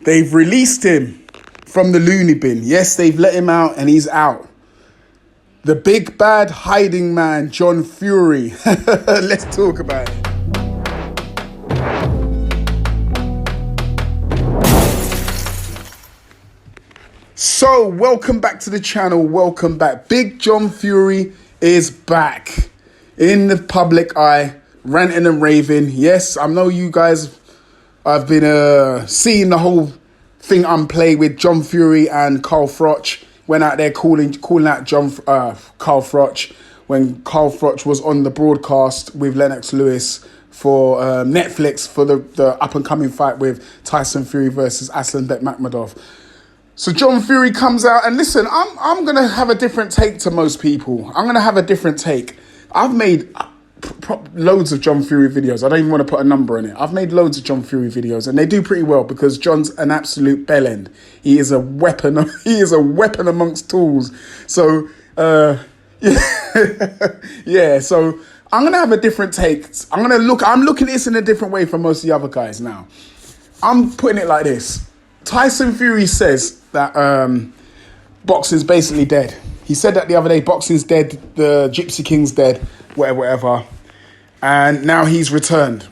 They've released him from the loony bin. Yes, they've let him out and he's out. The big bad hiding man, John Fury. Let's talk about it. So, welcome back to the channel. Welcome back. Big John Fury is back in the public eye, ranting and raving. Yes, I know you guys have been seeing the whole thing unplay with John Fury and Carl Froch. Went out there calling out Carl Froch when Carl Froch was on the broadcast with Lennox Lewis for Netflix for the up-and-coming fight with Tyson Fury versus Aslanbek Makhmudov. So John Fury comes out, and listen, I'm going to have a different take to most people. I'm going to have a different take. I've made loads of John Fury videos. I don't even want to put a number on it. I've made loads of John Fury videos, and they do pretty well because John's an absolute bellend. He is a weapon. He is a weapon amongst tools. So, yeah. So I'm going to have a different take. I'm looking at this in a different way from most of the other guys now. I'm putting it like this. Tyson Fury says that boxing's basically dead. He said that the other day, boxing's dead, the Gypsy King's dead, whatever. And now he's returned.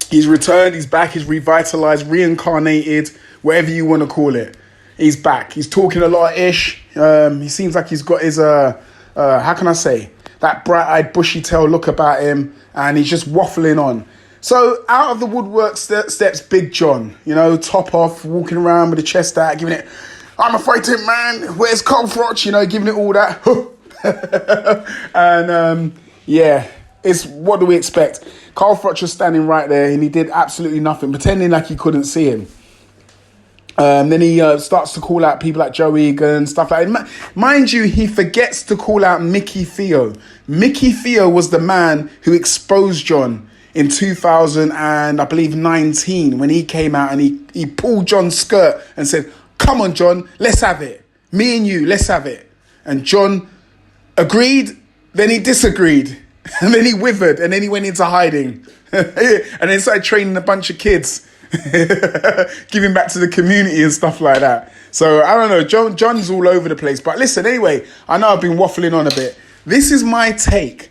He's returned, he's back, he's revitalized, reincarnated, whatever you want to call it. He's back. He's talking a lot of ish. He seems like he's got his, how can I say, that bright-eyed, bushy-tailed look about him, and he's just waffling on. So out of the woodwork steps Big John, top off, walking around with the chest out, giving it, I'm a fighting man, where's Carl Froch, giving it all that. And it's what do we expect? Carl Froch was standing right there and he did absolutely nothing, pretending like he couldn't see him. Then he starts to call out people like Joe Egan, stuff like that. Mind you, he forgets to call out Mickey Theo. Mickey Theo was the man who exposed John in 2019 when he came out and he pulled John's skirt and said, come on, John, let's have it. Me and you, let's have it. And John agreed, then he disagreed. And then he withered and then he went into hiding. And then started training a bunch of kids, giving back to the community and stuff like that. So, I don't know, John's all over the place. But listen, anyway, I know I've been waffling on a bit. This is my take.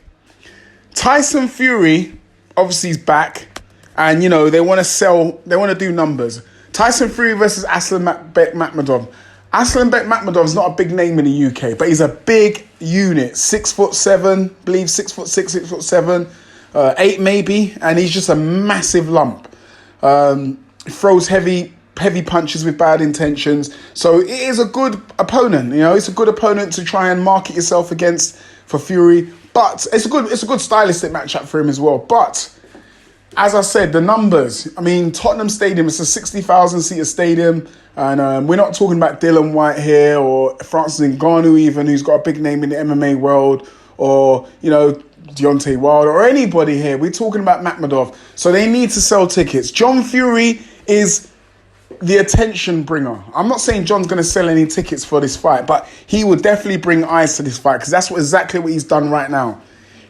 Tyson Fury obviously is back, and they want to do numbers. Tyson Fury versus Aslanbek Makhmudov. Aslanbek Makhmudov is not a big name in the UK, but he's a big unit. 6'7", believe 6'6", 6'7", 8 maybe, and he's just a massive lump. Throws heavy punches with bad intentions. So it is a good opponent. It's a good opponent to try and market yourself against for Fury. But it's a good stylistic matchup for him as well. But as I said, the numbers. I mean, Tottenham Stadium, it's a 60,000 seater stadium. And we're not talking about Dylan White here or Francis Ngannou even, who's got a big name in the MMA world, or, Deontay Wilder or anybody here. We're talking about Makhmudov. So they need to sell tickets. John Fury is the attention bringer. I'm not saying John's going to sell any tickets for this fight, but he will definitely bring eyes to this fight because that's exactly what he's done right now.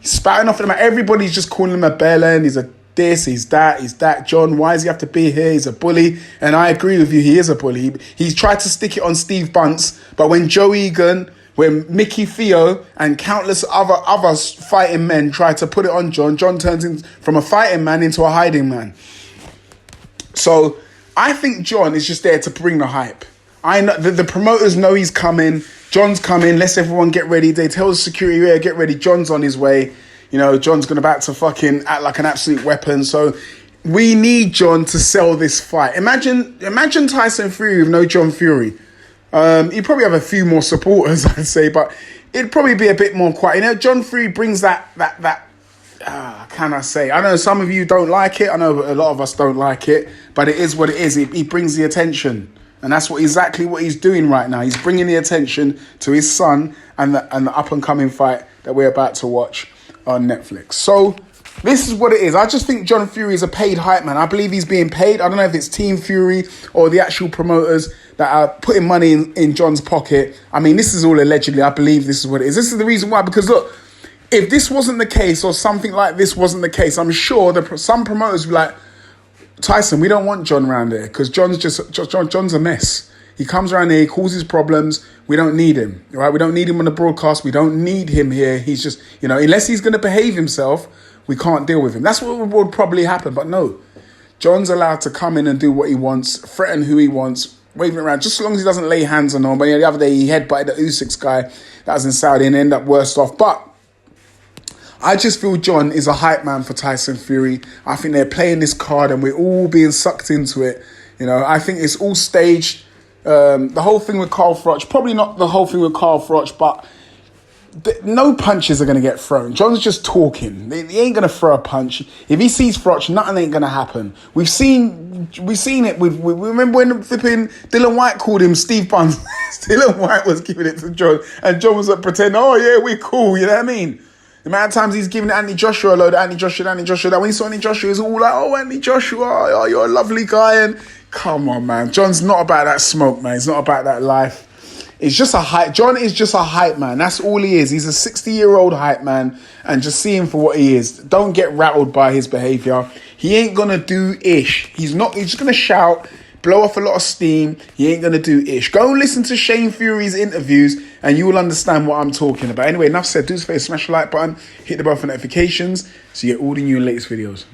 He's spouting off at him. Everybody's just calling him a bellend. He's a this, he's that. John, why does he have to be here? He's a bully. And I agree with you, he is a bully. He's tried to stick it on Steve Bunce, but when Joe Egan, when Mickey Theo and countless other fighting men try to put it on John turns from a fighting man into a hiding man. So I think John is just there to bring the hype. I know the promoters know he's coming. John's coming. Let's everyone get ready. They tell the security, yeah, get ready. John's on his way. John's about to fucking act like an absolute weapon. So we need John to sell this fight. Imagine Tyson Fury with no John Fury. He'd probably have a few more supporters, I'd say, but it'd probably be a bit more quiet. John Fury brings that. Can I say? I know some of you don't like it. I know a lot of us don't like it, but it is what it is. He brings the attention, and that's exactly what he's doing right now. He's bringing the attention to his son and the up and coming fight that we're about to watch on Netflix. So this is what it is. I just think John Fury is a paid hype man. I believe he's being paid. I don't know if it's Team Fury or the actual promoters that are putting money in John's pocket. I mean, this is all allegedly. I believe this is what it is. This is the reason why. Because look, if this wasn't the case or something like this wasn't the case, I'm sure some promoters would be like, Tyson, we don't want John around there because John's a mess. He comes around here, he causes problems. We don't need him, right? We don't need him on the broadcast. We don't need him here. He's just, unless he's going to behave himself, we can't deal with him. That's what would probably happen. But no, John's allowed to come in and do what he wants, threaten who he wants, waving around, just as long as he doesn't lay hands on him. But the other day, he headbutted the Usyk guy that was in Saudi and ended up worse off. But I just feel John is a hype man for Tyson Fury. I think they're playing this card and we're all being sucked into it. I think it's all staged. The whole thing with Carl Froch, probably not the whole thing with Carl Froch, but no punches are going to get thrown. John's just talking. He ain't going to throw a punch. If he sees Froch, nothing ain't going to happen. We've seen it. We remember when flipping Dylan White called him Steve Buns. Dylan White was giving it to John, and John was like pretending, oh yeah, we're cool. You know what I mean? The amount of times he's giving Anthony Joshua a load of Anthony Joshua. That when he saw Anthony Joshua, he was all like, oh, Anthony Joshua, oh, you're a lovely guy. And come on, man. John's not about that smoke, man. He's not about that life. It's just a hype. John is just a hype man. That's all he is. He's a 60-year-old hype man, and just see him for what he is. Don't get rattled by his behaviour. He ain't going to do ish. He's just going to shout, blow off a lot of steam. He ain't going to do ish. Go and listen to Shane Fury's interviews and you will understand what I'm talking about. Anyway, enough said. Do us a favor, smash the like button, hit the bell for notifications so you get all the new and latest videos.